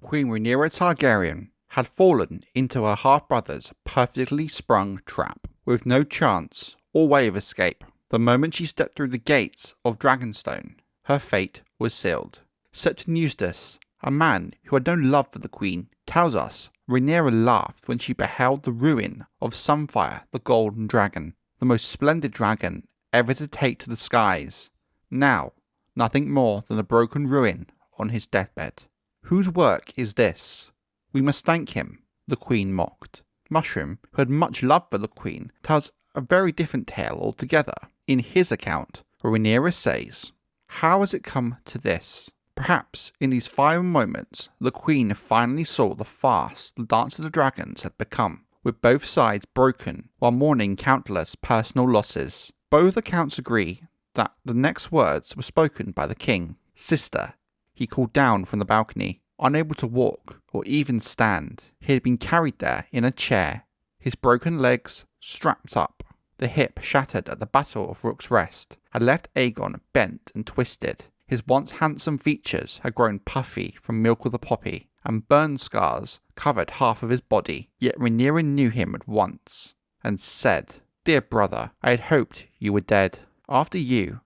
Queen Rhaenyra Targaryen had fallen into her half-brother's perfectly sprung trap, with no chance or way of escape. The moment she stepped through the gates of Dragonstone, her fate was sealed. Septon Eustace, a man who had no love for the Queen, tells us Rhaenyra laughed when she beheld the ruin of Sunfire the Golden Dragon, the most splendid dragon ever to take to the skies, now nothing more than a broken ruin on his deathbed. Whose work is this? We must thank him, the Queen mocked. Mushroom, who had much love for the Queen, tells a very different tale altogether. In his account, Rhaenyra says, "How has it come to this? Perhaps in these final moments, the Queen finally saw the farce the Dance of the Dragons had become, with both sides broken while mourning countless personal losses." Both accounts agree that the next words were spoken by the king. "Sister," he called down from the balcony. Unable to walk or even stand, he had been carried there in a chair, his broken legs strapped up. The hip shattered at the Battle of Rook's Rest had left Aegon bent and twisted. His once handsome features had grown puffy from milk of the poppy, and burn scars covered half of his body. Yet Rhaenyra knew him at once, and said, "Dear brother, I had hoped you were dead." "After you,"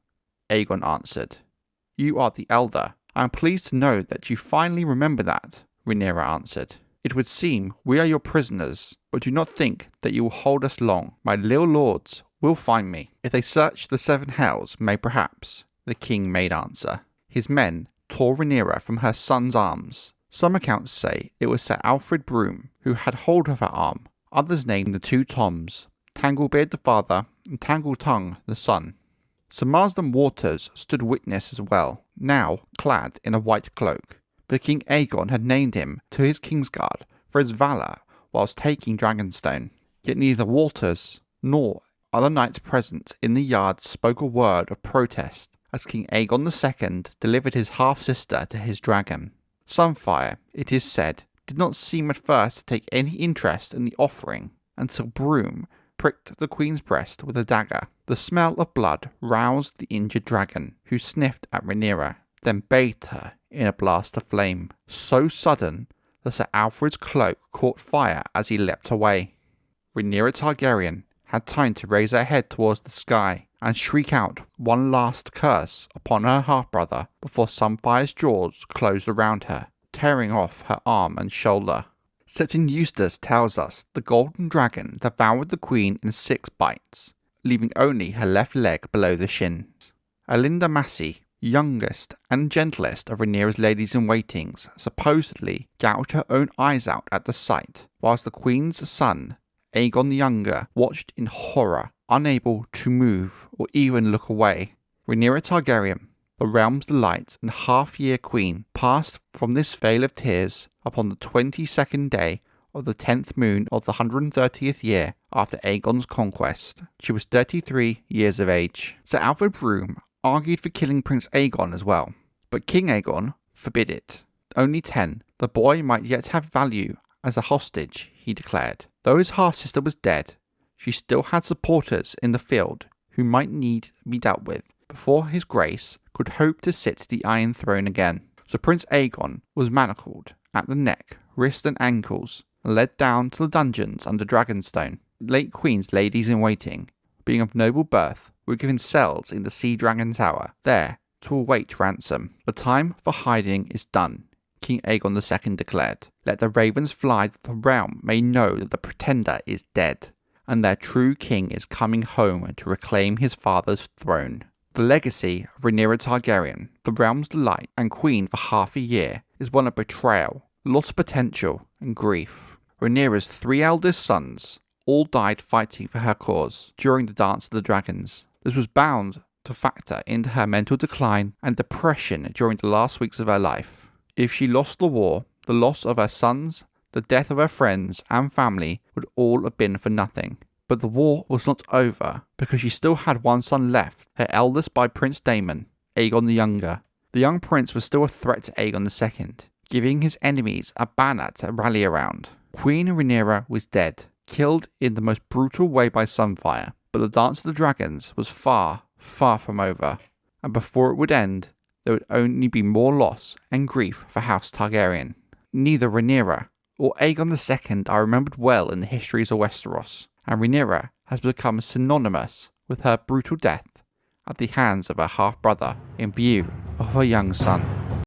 Aegon answered. "You are the elder. I am pleased to know that you finally remember that," Rhaenyra answered. "It would seem we are your prisoners, but do not think that you will hold us long. My little lords will find me. If they search the seven hells, may perhaps," the king made answer. His men tore Rhaenyra from her son's arms. Some accounts say it was Sir Alfred Broom who had hold of her arm. Others named the two Toms, Tanglebeard the father and Tangletongue the son. Sir Marsden Waters stood witness as well, now clad in a white cloak, but King Aegon had named him to his Kingsguard for his valour whilst taking Dragonstone. Yet neither Waters nor other knights present in the yard spoke a word of protest as King Aegon II delivered his half-sister to his dragon. Sunfire, it is said, did not seem at first to take any interest in the offering until Broom pricked the Queen's breast with a dagger. The smell of blood roused the injured dragon, who sniffed at Rhaenyra, then bathed her in a blast of flame, so sudden that Sir Alfred's cloak caught fire as he leapt away. Rhaenyra Targaryen had time to raise her head towards the sky and shriek out one last curse upon her half-brother before Sunfire's jaws closed around her, tearing off her arm and shoulder. Septon Eustace tells us the golden dragon devoured the Queen in 6 bites, leaving only her left leg below the shins. Alinda Massey, youngest and gentlest of Rhaenyra's ladies-in-waitings, supposedly gouged her own eyes out at the sight, whilst the Queen's son, Aegon the Younger, watched in horror, unable to move or even look away. Rhaenyra Targaryen, the realm's delight and half-year queen, passed from this vale of tears upon the 22nd day of the 10th moon of the 130th year after Aegon's conquest. She was 33 years of age. Sir Alfred Broom argued for killing Prince Aegon as well, but King Aegon forbid it. Only 10, the boy might yet have value as a hostage, he declared. Though his half-sister was dead, she still had supporters in the field who might need to be dealt with before his grace could hope to sit the Iron Throne again. So Prince Aegon was manacled at the neck, wrists and ankles, and led down to the dungeons under Dragonstone. Late Queen's ladies-in-waiting, being of noble birth, were given cells in the Sea Dragon Tower, there to await ransom. "The time for hiding is done," King Aegon II declared. "Let the ravens fly that the realm may know that the pretender is dead, and their true king is coming home to reclaim his father's throne." The legacy of Rhaenyra Targaryen, the realm's delight and queen for half a year, is one of betrayal, lost potential, and grief. Rhaenyra's 3 eldest sons all died fighting for her cause during the Dance of the Dragons. This was bound to factor into her mental decline and depression during the last weeks of her life. If she lost the war, the loss of her sons, the death of her friends and family would all have been for nothing. But the war was not over, because she still had one son left, her eldest by Prince Daemon, Aegon the Younger. The young prince was still a threat to Aegon II, giving his enemies a banner to rally around. Queen Rhaenyra was dead, killed in the most brutal way by Sunfire, but the Dance of the Dragons was far, far from over, and before it would end, there would only be more loss and grief for House Targaryen. neither Rhaenyra or Aegon II are remembered well in the histories of Westeros, and Rhaenyra has become synonymous with her brutal death at the hands of her half-brother in view of her young son.